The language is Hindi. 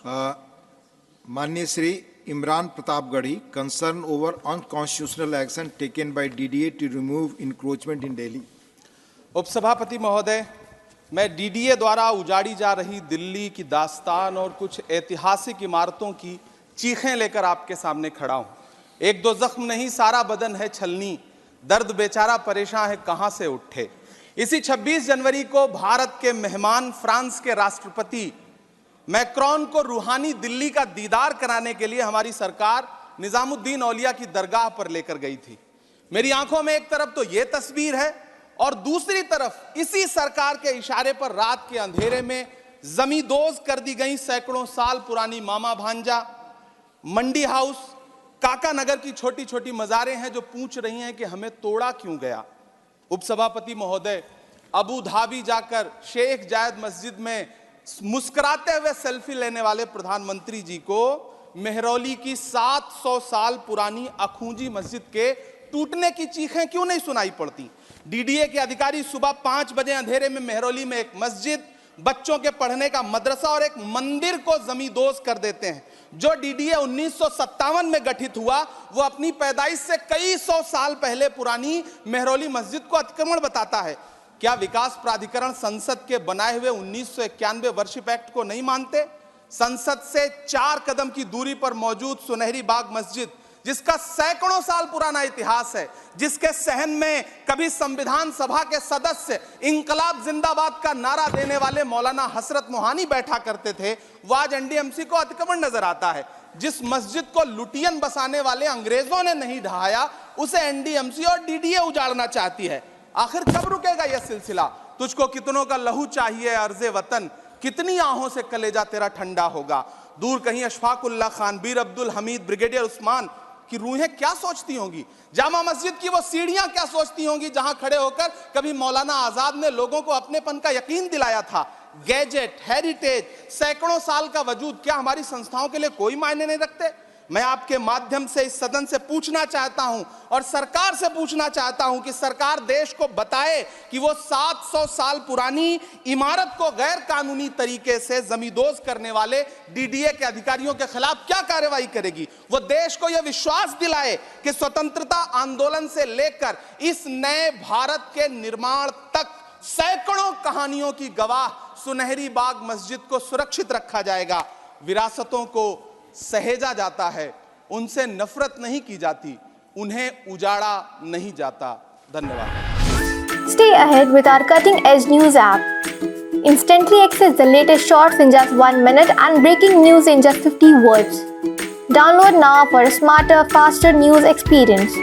माननीय Shri Imran Pratapgarhi, concern over unconstitutional action taken by DDA to remove encroachment in Delhi. उपसभापति महोदय, मैं डीडीए द्वारा उजाड़ी जा रही दिल्ली की दास्तान और कुछ ऐतिहासिक इमारतों की चीखें लेकर आपके सामने खड़ा हूं। एक दो जख्म नहीं, सारा बदन है छलनी, दर्द बेचारा परेशान है कहां से उठे। इसी 26 जनवरी को भारत के मेहमान फ्रांस के राष्ट्रपति मैक्रोन को रूहानी दिल्ली का दीदार कराने के लिए हमारी सरकार निजामुद्दीन औलिया की दरगाह पर लेकर गई थी। मेरी आंखों में एक तरफ तो यह तस्वीर है और दूसरी तरफ इसी सरकार के इशारे पर रात के अंधेरे में जमींदोज कर दी गई सैकड़ों साल पुरानी मामा भांजा, मंडी हाउस, काका नगर की छोटी छोटी मज़ारें हैं जो पूछ रही हैं कि हमें तोड़ा क्यों गया। उपसभापति महोदय, अबू धाबी जाकर शेख जायद मस्जिद में मुस्कुराते हुए सेल्फी लेने वाले प्रधानमंत्री जी को मेहरौली की 700 साल पुरानी अखूंजी मस्जिद के टूटने की चीखें क्यों नहीं सुनाई पड़ती। डीडीए के अधिकारी सुबह 5 बजे अंधेरे में मेहरौली में एक मस्जिद, बच्चों के पढ़ने का मदरसा और एक मंदिर को जमींदोज कर देते हैं। जो डीडीए 1957 में गठित हुआ वो अपनी पैदाइश से कई सौ साल पहले पुरानी मेहरौली मस्जिद को अतिक्रमण बताता है। क्या विकास प्राधिकरण संसद के बनाए हुए 1991 वर्शिप एक्ट को नहीं मानते? संसद से 4 कदम की दूरी पर मौजूद सुनहरी बाग मस्जिद, जिसका सैकड़ों साल पुराना इतिहास है, जिसके सहन में कभी संविधान सभा के सदस्य इंकलाब जिंदाबाद का नारा देने वाले मौलाना हसरत मोहानी बैठा करते थे, वो आज एनडीएमसी को अतिक्रमण नजर आता है। जिस मस्जिद को लुटियन बसाने वाले अंग्रेजों ने नहीं ढहाया, उसे एनडीएमसी और डीडीए उजाड़ना चाहती है। आखिर कब रुकेगा यह सिलसिला? तुझको कितनों का लहू चाहिए अर्ज़े वतन, कितनी आहों से कलेजा तेरा ठंडा होगा। दूर कहीं अशफाकुल्ला खान, बीर अब्दुल हमीद, ब्रिगेडियर उस्मान की रूहें क्या सोचती होंगी? जामा मस्जिद की वो सीढ़ियां क्या सोचती होंगी जहां खड़े होकर कभी मौलाना आजाद ने लोगों को अपनेपन का यकीन दिलाया था। गैजेट, हेरिटेज, सैकड़ों साल का वजूद क्या हमारी संस्थाओं के लिए कोई मायने नहीं रखते? मैं आपके माध्यम से इस सदन से पूछना चाहता हूं और सरकार से पूछना चाहता हूं कि सरकार देश को बताए कि वो 700 साल पुरानी इमारत को गैर कानूनी तरीके से जमींदोज करने वाले डीडीए के अधिकारियों के खिलाफ क्या कार्रवाई करेगी। वो देश को यह विश्वास दिलाए कि स्वतंत्रता आंदोलन से लेकर इस नए भारत के निर्माण तक सैकड़ों कहानियों की गवाह सुनहरी बाग मस्जिद को सुरक्षित रखा जाएगा। विरासतों को सहेजा जाता है, उनसे नफरत नहीं की जाती, उन्हें उजाड़ा नहीं जाता। धन्यवाद। Stay ahead with our cutting edge news app. Instantly access the latest shorts in just 1 minute and breaking news in just 50 words. Download now for a smarter, faster news experience.